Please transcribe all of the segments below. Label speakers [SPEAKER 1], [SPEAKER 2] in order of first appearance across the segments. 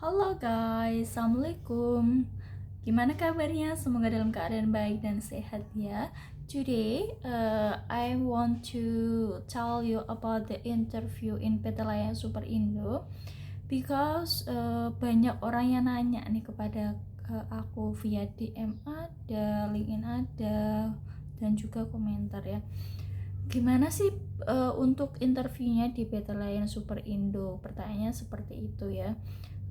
[SPEAKER 1] Halo guys, Assalamualaikum. Gimana kabarnya? Semoga dalam keadaan baik dan sehat ya. Today, I want to tell you about the interview in PT Layan Super Indo because banyak orang yang nanya nih kepada aku via DM ada, LinkedIn ada, dan juga komentar ya. Gimana sih untuk interviewnya di PT Layan Super Indo? Pertanyaannya seperti itu ya.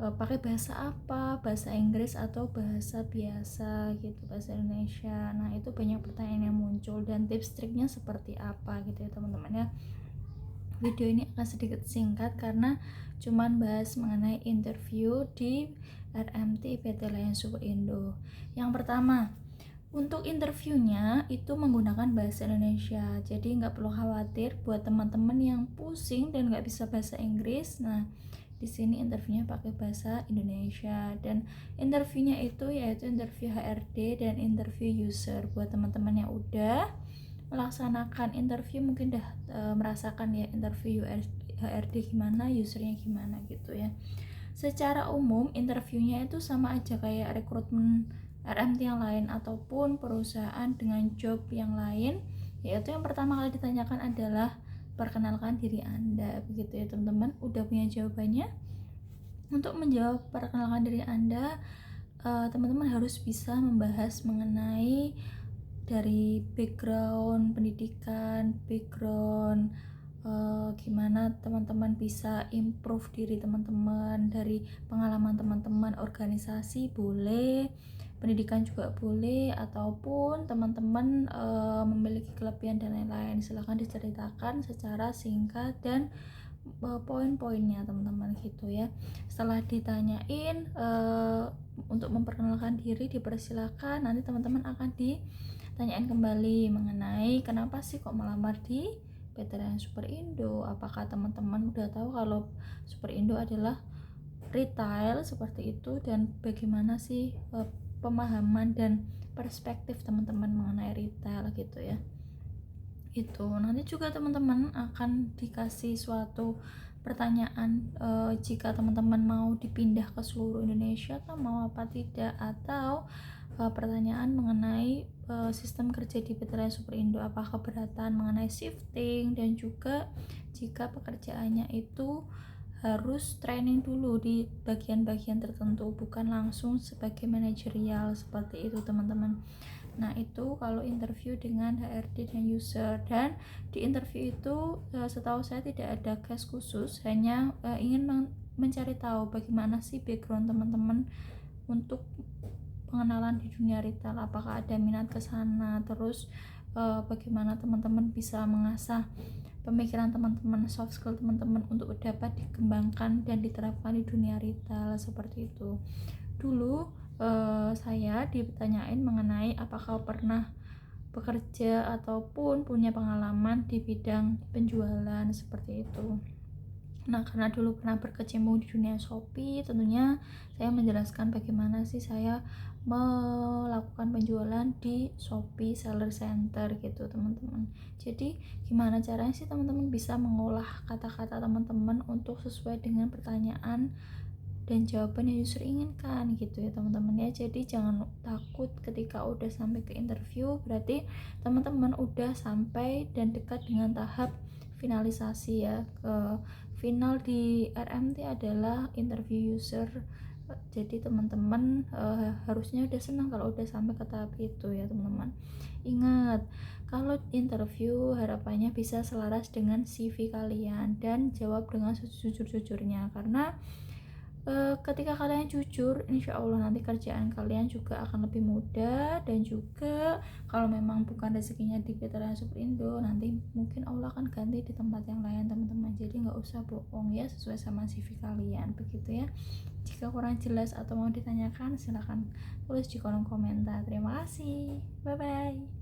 [SPEAKER 1] Pakai bahasa apa, bahasa Inggris atau bahasa biasa gitu, bahasa Indonesia. Nah itu banyak pertanyaan yang muncul dan tips triknya seperti apa gitu ya teman-teman ya. Video ini akan sedikit singkat karena cuman bahas mengenai interview di RMT PT Layan Super Indo. Yang pertama, untuk interviewnya itu menggunakan bahasa Indonesia, jadi nggak perlu khawatir buat teman-teman yang pusing dan nggak bisa bahasa Inggris. Nah di sini interviewnya pakai bahasa Indonesia, dan interviewnya itu yaitu interview HRD dan interview user. Buat teman-teman yang udah melaksanakan interview mungkin udah merasakan ya interview HRD gimana, usernya gimana gitu ya. Secara umum interviewnya itu sama aja kayak rekrutmen RMT yang lain ataupun perusahaan dengan job yang lain, yaitu yang pertama kali ditanyakan adalah perkenalkan diri Anda, begitu ya teman-teman. Udah punya jawabannya? Untuk menjawab perkenalkan diri Anda, teman-teman harus bisa membahas mengenai dari background pendidikan, background gimana teman-teman bisa improve diri teman-teman dari pengalaman teman-teman, organisasi boleh, pendidikan juga boleh, ataupun teman-teman memiliki kelebihan dan lain-lain. Silahkan diceritakan secara singkat dan poin-poinnya teman-teman gitu ya. Setelah ditanyain untuk memperkenalkan diri, dipersilakan nanti teman-teman akan ditanyain kembali mengenai kenapa sih kok melamar di PT Layan Super Indo. Apakah teman-teman udah tahu kalau Super Indo adalah retail seperti itu, dan bagaimana sih pemahaman dan perspektif teman-teman mengenai retail gitu ya. Itu nanti juga teman-teman akan dikasih suatu pertanyaan, jika teman-teman mau dipindah ke seluruh Indonesia atau mau apa tidak, atau pertanyaan mengenai sistem kerja di PT Layan Super Indo, apa keberatan mengenai shifting, dan juga jika pekerjaannya itu harus training dulu di bagian-bagian tertentu, bukan langsung sebagai manajerial seperti itu teman-teman. Nah itu kalau interview dengan HRD dan user. Dan di interview itu setahu saya tidak ada case khusus, hanya ingin mencari tahu bagaimana sih background teman-teman untuk pengenalan di dunia retail, apakah ada minat ke sana, terus bagaimana teman-teman bisa mengasah pemikiran teman-teman, soft skill teman-teman untuk dapat dikembangkan dan diterapkan di dunia retail seperti itu. Dulu saya ditanyain mengenai apakah pernah bekerja ataupun punya pengalaman di bidang penjualan seperti itu. Nah, karena dulu pernah berkecimpung di dunia Shopee, tentunya saya menjelaskan bagaimana sih saya melakukan penjualan di Shopee Seller Center gitu, teman-teman. Jadi, gimana caranya sih teman-teman bisa mengolah kata-kata teman-teman untuk sesuai dengan pertanyaan dan jawaban yang user inginkan gitu ya teman-teman ya. Jadi jangan takut ketika udah sampai ke interview, berarti teman-teman udah sampai dan dekat dengan tahap finalisasi ya. Final di RMT adalah interview user. Jadi teman-teman harusnya udah senang kalau udah sampai ke tahap itu ya teman-teman. Ingat, kalau interview harapannya bisa selaras dengan CV kalian dan jawab dengan sejujur-jujurnya, karena ketika kalian jujur, insya Allah nanti kerjaan kalian juga akan lebih mudah. Dan juga kalau memang bukan rezekinya di PT Layan Super Indo, nanti mungkin Allah akan ganti di tempat yang lain teman-teman. Jadi nggak usah bohong ya, sesuai sama CV kalian begitu ya. Jika kurang jelas atau mau ditanyakan, silahkan tulis di kolom komentar. Terima kasih, bye bye.